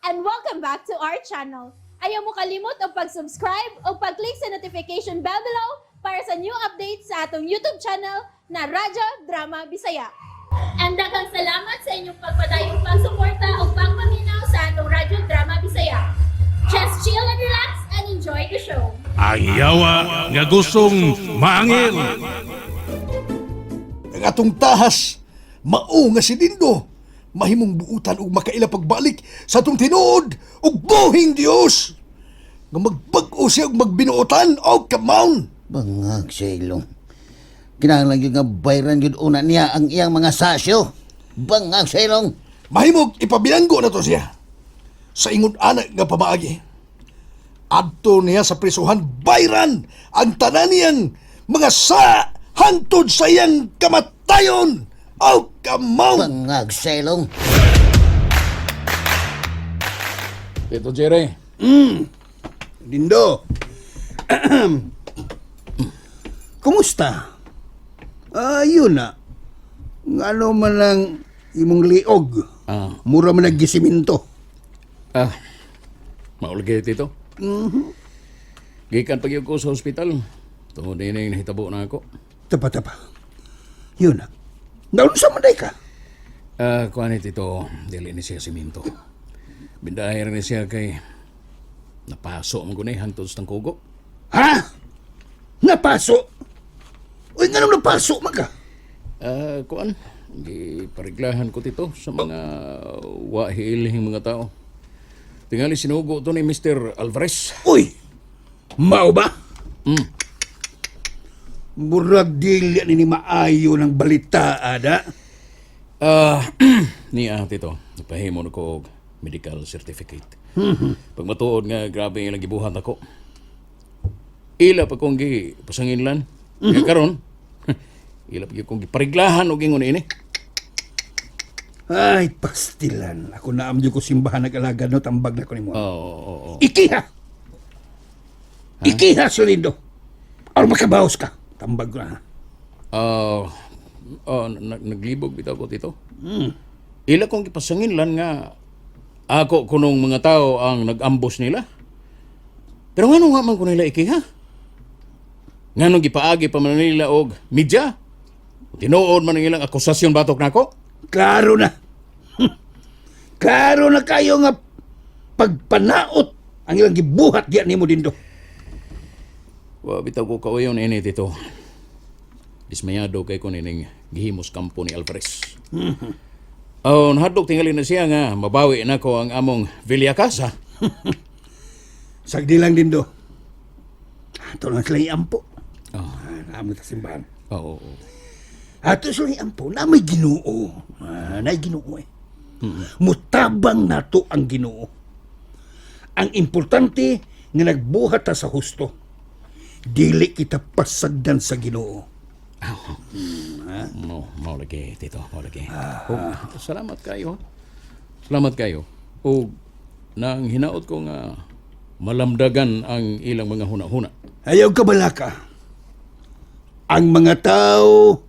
and welcome back to our channel. Ayaw mo kalimot o pag-subscribe o pag-click sa notification bell below para sa new updates sa atong YouTube channel na Radyo Drama Bisaya. And daghang salamat sa inyong pagpadayong pagsuporta o pagpaminaw sa atong Radyo Drama Bisaya. Just chill and relax and enjoy the show. Ayawa nga gustong maangil. Ang atong tahas, mao nga si Dindo, mahimong buutan ug makaila pagbalik sa atong tinuod ug buhing Dios. Nga magbag-o siya ug magbinuotan o kamaon. Bangag sa ilong. Kinahanglan yung nga bayran yun una niya ang iyang mga sasyo. Bangag sa ilong. Mahimog ipabilanggo na to siya. Sa ingon anak nga pamaagi. Adto niya sa prisuhan bayran ang tanan niyang mga sa hantod sa iyang kamatayon o kamaon. Bangag sa ilong. Tito Jerry, Dindo. Kumusta? Ayun na. Ano man lang imong liog. Mura man naggisiminto. maulgay tito. Gikan pag ko sa hospital. Tungod din yung nahitabo na ako. Tapa. Yun na. Naun sa manday ka? Kuha ni tito, dili ni siya siminto. Bindahir ni siya kay napaso mo ko na hangtod sa tangkugo. Ha? Napaso? Uy, nga nang napaso man ka? Kuan, gipariglahan ko tito sa mga wahilihing mga tao. Tingali sinugo to ni Mr. Alvarez. Uy! Mao ba? Murag dili ni maayo ng balita, ada? Niya tito, napahimo na ko og medical certificate. Pag matuod nga grabe ilang gibuhat ako. Ila pa kong gipasanginlan. Nga karon, ila pa kong gipariglahan og ingon ini. Ay, pastilan. Ako na amdyo ko simbahan nag-alaga no, tambag na ko ni mo. Oo. Ikiha! Ikiha, Solindo! Or makabaos ka. Tambag na. Naglibog bitaw ko tito. Ila kong gipasanginlan nga ako kunong mga tao ang nag-ambush nila. Pero ngano nga man ko nila ikiha? Ngano gipaagi pa man nila og media? Tinuod man ang ilang akusasyon batok nako? Klaro na. Klaro na kayo nga pagpanaot ang ilang gibuhat diyan nimo Dindo. Wa bitaw ko kauyon ini tito. Dismayado kay ko nining gihimos kampo ni Alvarez. Nahadlok tingali na siya nga mabawi na ko ang among Villa Casa. Sagdi lang Dindo. Ato lang sila iampo. Naamot sa simbahan. Oo. Ato sila iampo na may Ginoo. Na Ginoo eh. Mutabang nato ang Ginoo. Ang importante nga nagbuhat ta sa husto. Dili kita pasagdan sa Ginoo. Mau lagi, tito. Mau lagi. Salamat kayo. Salamat kayo. O nang hinaot ko nga malamdagan ang ilang mga huna-huna. Ayaw ka balaka. Ang mga tao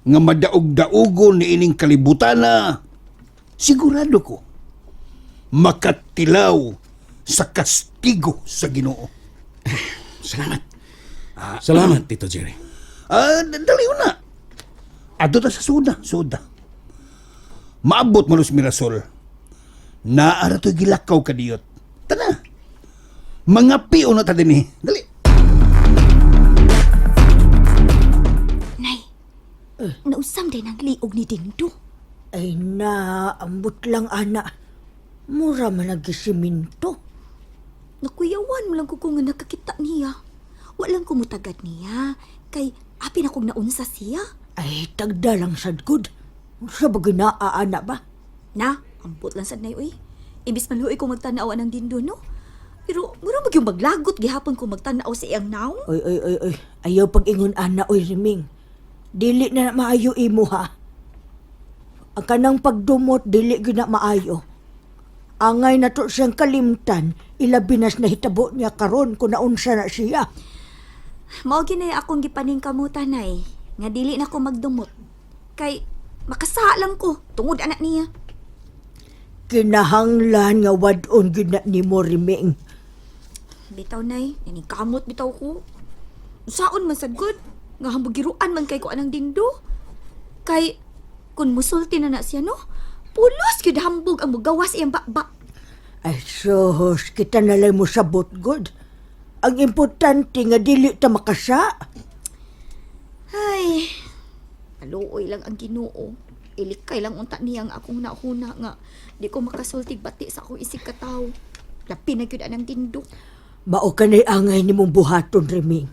nga madaog-daogon ni ining kalibutan na sigurado ko makatilaw sa kastigo sa Ginoo. Salamat. Salamat, Tito Jerry. Daliw na. Ato ta sa soda. Maabot mo los Mirasol. Naara to'y gilakaw kadiyot. Tana. Mga piyo na ta din eh. Dali. Nay, nausam din ang liog ni Dindo. Ay na, ambot lang ana. Mura man nagisiminto. Nakuyawan mo lang ko kung nakakita niya. Walang kumutagad niya. Kay apin akong naunsa siya. Ay, tagda lang sad good. Sa bagay na aana ba? Na, ambot lang sad na yun. Ibis maluoy ko magtanawa ng Dindo, no? Pero mura mag yung maglagot gihapon ko magtanaw sa iyang naong. Oy. Ayaw pag-ingon ana, oy Riming. Dili na maayo imo ha. Ang kanang pagdumot, dili gina maayo. Angay na to siyang kalimtan, ilabinas na hitabo niya karon kung naunsa na siya. Mao ginay akong gipaning kamutan nay, nga dili na ko magdumot. Kay makasa lang ko tungod anak niya. Kinahanglan nga wadon gyud na nimo Riming. Bitaw nay, nanikamot bitaw ko. Saon man sad good, nga hambugiruan man kay ko anang dindo. Kay, kung musulti na siya no, pulos gyud hambog ang mugawas iyang bakbak. Ay sos, kita nalay mo sabot good. Ang importante nga dili ta makasa. Ay, aluoy lang ang Ginoo. Ilikay lang unta niya nga akong nauna nga di ko makasultig bati sa akong isig kataw. Lapi na gyud anang dindo. Mao kanay angay nimong buhaton Riming.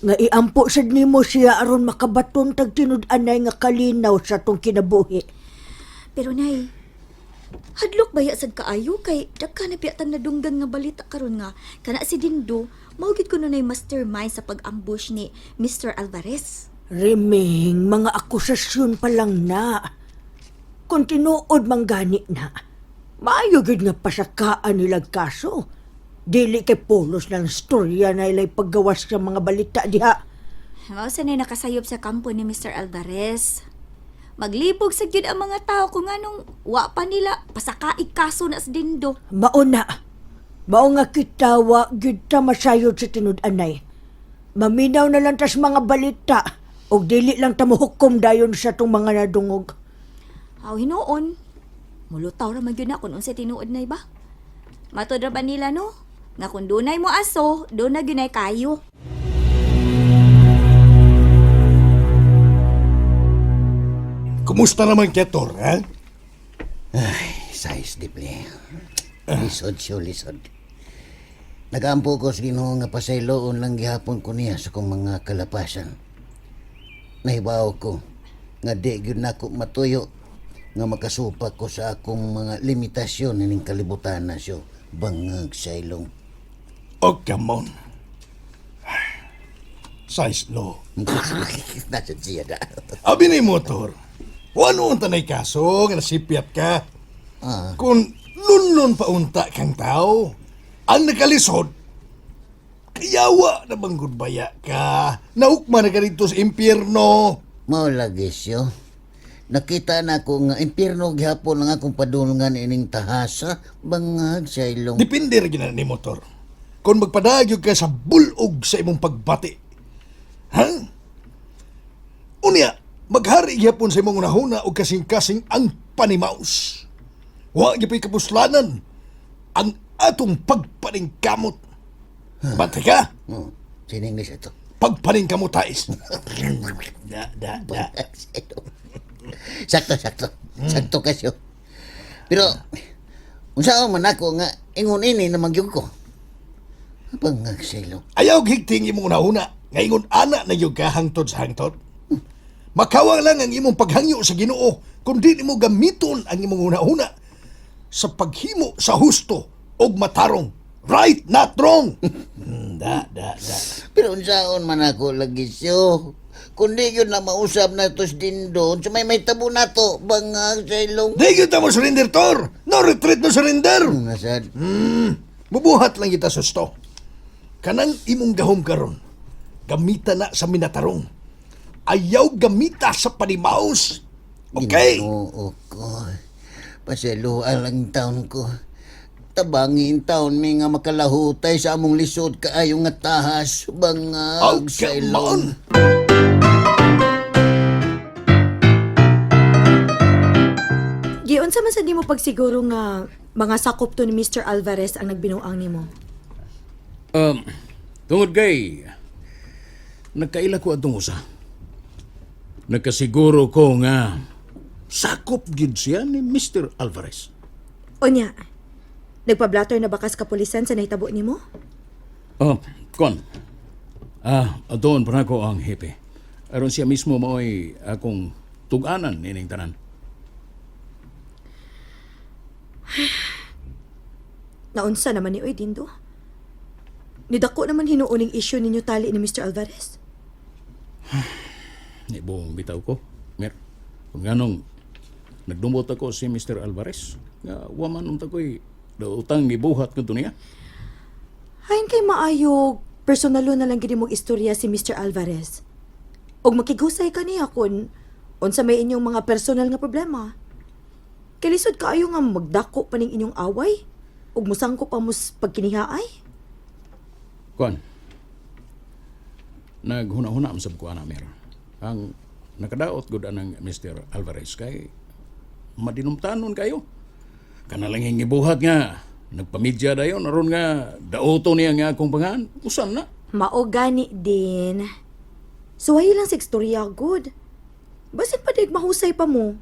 Nga iampo sad nimo siya aron makabaton tag tinud-anay nga kalinaw sa tong kinabuhi. Pero nay, hadlok baya sad kaayo kay dagka na piyatang nadunggan nga balita karon nga kana si Dindo mao gid kuno nay mastermind sa pag-ambush ni Mr. Alvarez. Riming, mga akusasyon pa lang na. Kung tinuod mang gani na, maayo gid nga pasakaan nilang kaso. Dili kay polos ng storya na ilay paggawas sa mga balita diha. Mao sa nay nakasayop sa kampo ni Mr. Alvarez. Maglibog sa gyud ang mga tao kung anong wa pa nila pasakaig kaso na sa Dindo. Mao na. Mao nga kitawa gid ta masayod sa tinud-anay. Maminaw na lang tas mga balita og dili lang ta mohukom dayon sa tong mga nadungog. Aw hinuon. Mulutaw ra man gyud na kung unsay tinuod nay ba. Matod ra ba nila no? Nga kung dunay mo aso, doon na ginay kayo. Kumusta naman Ketor, ha? Ay, size diple. Lisod siya, lisod. Nagaampo ko sa Ginoo nga pasayloon lang gihapon ko niya sa kong mga kalapasan. Nahibaw ko nga di gyud nako matuyo nga makasupa ko sa akong mga limitasyon ning kalibutan na siya. Bangag saylong. Oh, come on. Size law. Nasa siya na. Abi ni motor. Wano unta na'y kaso nga nasipyat ka. Kung lunlon pa unta kang tao, ang nakalisod, kayawa na bang gudbaya ka. Naukma na ka dito sa impyerno. Mao lagi siya. Nakita na ko nga impyerno gihapon lang akong padulungan ining tahasa. Bangag saylong. Depende rin na ni motor. Kung magpadagyo ka sa bulog sa imong pagbati. Ha? Unya, maghari gihapon sa imong unahuna o kasing-kasing ang panimaus. Wa gipay kapuslanan ang atong pagpaningkamot. Bati ka? Sining ni ito. Pagpaningkamotais. Da. Sakto. Sakto kasyo. Pero, unsa man ako nga ingon ini na magyug ko. Bangag saylong. Ayaw higting imong unahuna. Ngayon ana na yung kahangtod sa hangtod. Makawang lang ang imong paghangyo sa Ginoo kung di mo gamiton ang imong una-una sa paghimo sa husto og matarong. Right, not wrong. Da. Pero unsaon man ako lagi siyo. Kundi yun na mausap na tos din doon, so may tabo na to, bangag saylong. Di kita mo surrender, Tor. No retreat, no surrender. Nasad. Bubuhat lang kita susto. Kanang imong gahom karon, gamita na sa minatarong. Ayaw gamita sa panimaos. Okay? Oo ko. Pasaluan lang taon ko. Tabangin taon may nga makalahutay sa among lisod kaayo nga tahas. Bangag Okay, saylong. Giyon sa man sa di mo pagsiguro nga mga sakop to ni Mr. Alvarez ang nagbinuang nimo. Tungod kay nagkaila ko atong usa. Nagkasiguro ko nga sakop gid siya ni Mr. Alvarez. Onya, nagpablatter na bakas kapulisan sa nahitabo nimo? Kon. Adoon pa na ko ang hepe. Aron siya mismo mao'y akong tuganan nining tanan. Naunsa naman ni Oy Dindo? Nidako naman hinuuning issue ninyo tali ni Mr. Alvarez. Buong bitaw ko. Mer, kung ganong nagdumot ako si Mr. Alvarez, nga waman unta ko'y dautang gibuhat ko niya. Hain kay maayog, personalo na lang gini mong istorya si Mr. Alvarez. Og makigusay ka niya kung unsa may inyong mga personal nga problema. Kay lisod kaayo nga magdako pa ning inyong away. Ug musangko pa mus pagkinihaay. Kuan. Naghuna-huna am sab ko ana mer. Ang nakadaot gud anang Mr. Alvarez kay madinumtanon kayo. Kana lang yung gibuhat nga nagpamidya dayon aron nga daoto niya nga akong pangan. Usan na? Mao gani din. Suwayi lang sa istorya good. Basin pa dig mahusay pa mo.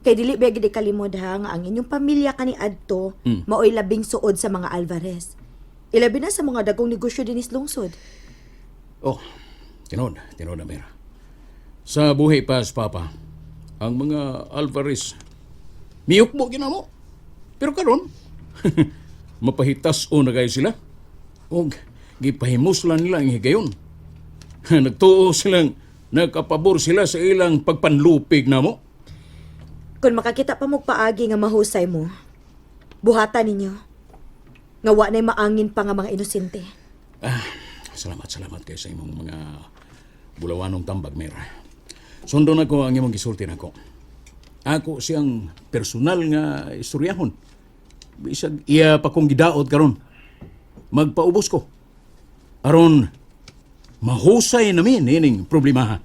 Kay dili ba gid kalimod ha nga ang inyong pamilya kani adto maoy labing suod sa mga Alvarez. Ilabi na sa mga dagong negosyo dinis lungsod. Oh, tinod na mer. Sa buhay pa sa papa, ang mga Alvarez miyukbo ginamo. Pero karon mapahitas-o na kayo sila. Og gipahimuslan nila ang higayon. Nagtuo silang nagkapabor sila sa ilang pagpanlupig namo. Kung makakita pa mo paagi nga mahusay mo, buhatan ninyo. Nga wa na'y maangin pa nga mga inosente. Salamat kayo sa imong mga bulawanong tambag, Mer. Sundon ako ang imong gisulti nako. Ako siyang personal nga istoryahon. Bisag iya pa kong gidaot karon. Magpaubos ko. Aron mahusay namin ining problemaha.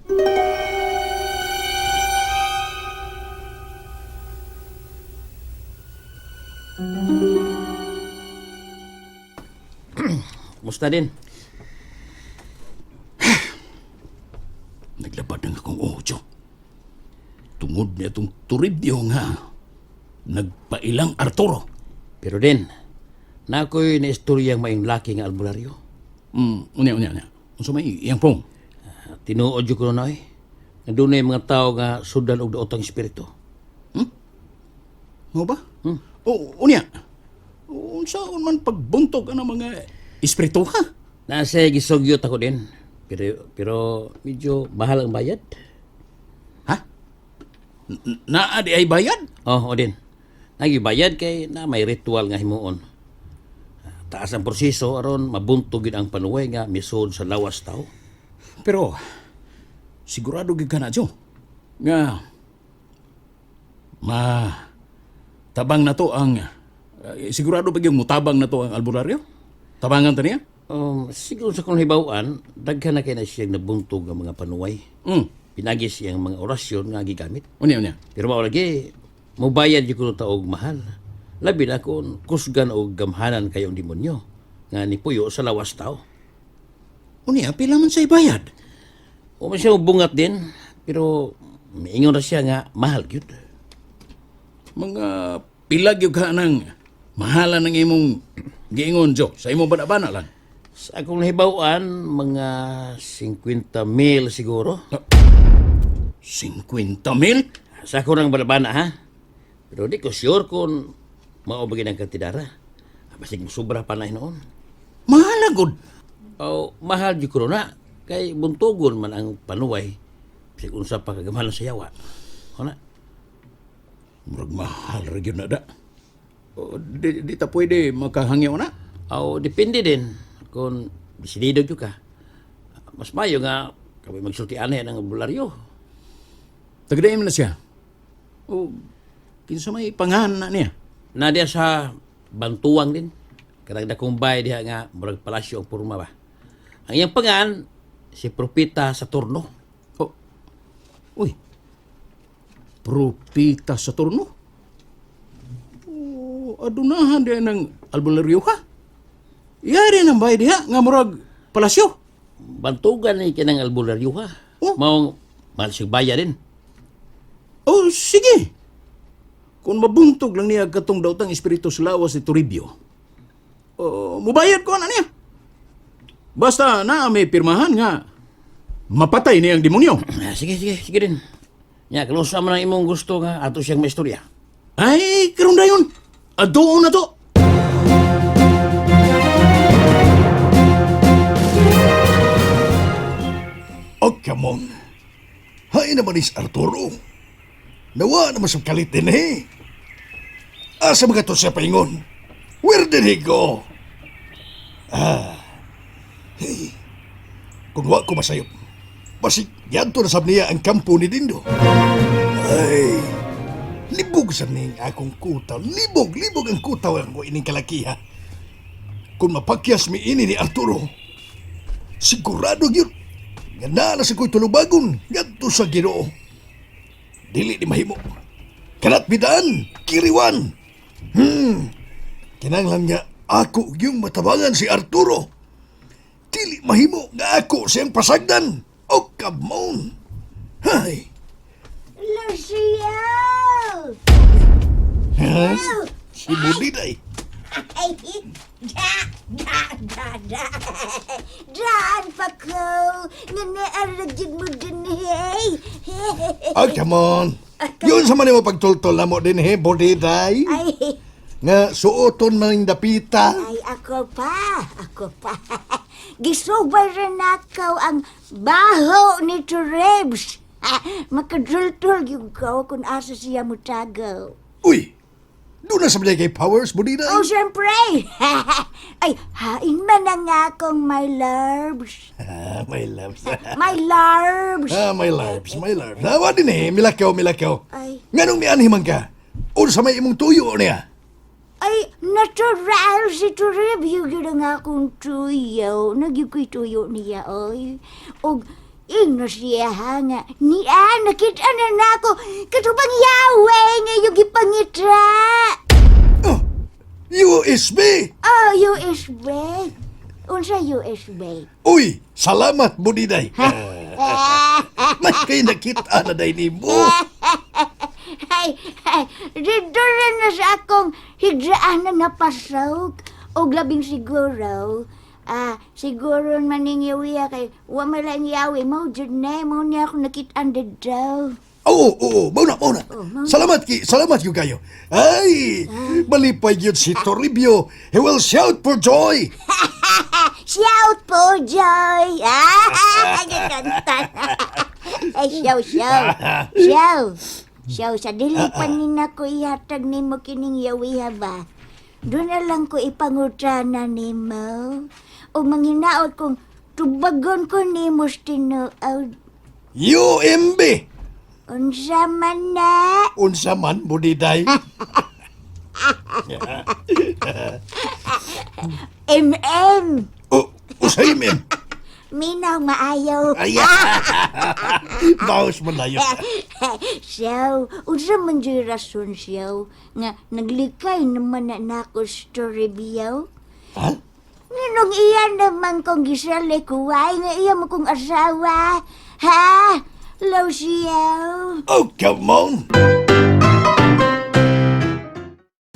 Musta din? Naglabad ng akong ojo. Tungod niya itong turibyo nga nagpailang Arturo. Pero din, na ako'y naistoryang maing laki nga albularyo. Unya. Unsa may iyang pong? Tinuod yung ko na eh. Nandun na yung mga tao nga sudan og daotang espiritu. Mo ba? Unya. Unsa man pagbuntog ang mga espiritu ha? Nasa gisugyot ako din. Pero medyo mahal ang bayad. Ha? Naa di ay bayad? O din. Nagibayad kay na may ritual nga himuon. Taas ang proseso aron mabuntog gid ang panuway nga misod sa lawas tao. Pero sigurado gid ka na, Jo. Nga tabang na to ang sigurado ba yung mutabang na to ang albularyo? Tabangan ta niya? Siguro sa kung hibawaan, daghan na kay na siyang nabuntog ang mga panuway. Pinagis siyang mga orasyon nga gigamit. Unya. Pero mao lagi, mobayad yung kuno taog mahal. Labi na kung kusgan o gamhanan kayong demonyo nga nipuyo sa lawas tao. Unya, pila man sa ibayad? O man siya bungat din, pero miingon na siya nga mahal gyud. Mga pilag yung ka ng mahalan ng imong giingon, Jo. Sa imong bana-bana lang. Sa akong nahibawaan, mga 50,000 siguro. 50,000? Sa ako ng balabana ha. Pero di ko sure kung maubagin ang katidara. Basig sobra pa na noon. Mahalagod. O mahal di ko na. Kay buntugon man ang panuway. Basig unsa pa kagamalan sa yawa. O na. Murag mahal rin yun na da. O, di ta pwede makahangyaw na? O depende din kung desidido ka. Mas mayo nga kami magsultian ng bularyo. Tagadayin mo na siya. O, kinsa may pangahan na niya. Nadia sa bantuang din. Karang dakumbay diha nga murag palasyo ang purma ba. Ang iyang pangan si Propita Saturno. O, uy. Propita Saturno? O, adunahan din ng albularyo ha? Iyari ng bay diha nga murag palasyo. Bantugan ni kinang albularyo ha. Oh. Maong mahal siya baya din. O, sige. Kung mabuntog lang niya katong daotang espiritu sa lawas ni Toribio, mubayad ko na niya. Basta na may pirmahan nga mapatay niya ang demonyo. Sige din. Nya, kalusa man ang imong gusto nga ato siyang maistorya. Ay, karon dayon. Adoon na to. O kamon. Hay naman is Arturo. Nawa naman sa kalit din eh. Asa mga to siya paingon? Where did he go? Hey. Kung wa ko masayop, basig yanto na sab niya ang kampo ni Dindo. Ay, Libog sa ning akong kutaw. Libog ang kutaw ang ko ining kalakiha. Kung mapakyas mi ini ni Arturo, sigurado yun. Nga na sa ko'y tulubagon, ngadto sa Ginoo. Dili ni mahimo. Kanat bidaan, kiriwan. Kinanglan nga ako yung matabangan si Arturo. Dili mahimo nga ako siyang pasagdan. O kamon. Hay. Lucio! Ha? Si Budiday. Ay, daan pa ko. Nga naaragin mo din, hey. Oh, come on. Yun sa man mo pagtultol na mo din, he, Budiday. Ay, Nga suoton man yung dapita. ay, ako pa. Gisubay rin ako ang baho ni Turebs. Makadultol yung ko kung asa siya mo tagaw. Uy, doon na sa kay Powers, Budiday. Oh, siyempre! Ay, hain man na nga akong my loves. Ah, my loves. My loves! My loves, my loves. Nawa din eh, milakaw. Ay, Nganong mianhiman ka? O sa may imong tuyo niya? ay, natural si Turib. Yung nga akong tuyo. Nagyug ko'y tuyo niya, oy. O, ino siya nga. Niya, nakita na ako. Katubang yawe nga yung ipangitra. Oh, USB! Oh, USB. Unsa USB? Uy, salamat, Budiday. May kay nakita na day ni mo. Ay, dito rin na sa akong hidraan na napasok. O labing siguro, siguro maning yawiya kay wa man lang yawi mo, dyan na mo niya ako nakitaan dito. Oo, mauna. Salamat yung kayo. Ay, malipay yun si Toribio. He will shout for joy. Shout po, Joy! Gagantan. Ay, show, sa dili pa nina ko ihatag ni mo kining yawiha ba? Doon na lang ko ipangutrana ni mo. O manginaot kong tubagon ko ni mo tinuod. UMB. Unsa man na? Unsa man, Budiday. MM! Usay, men. Minaw maayaw. Ay, bawas mo na yun. Siyaw, unsa man dyan rason siyaw nga naglikay naman na nako story biyaw? Ha? Nung iya naman kong gisali kuway nga iya mo kong asawa. Ha? Law siyaw. Oh, come on.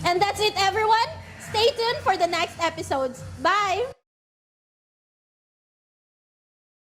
And that's it, everyone. Stay tuned for the next episodes. Bye!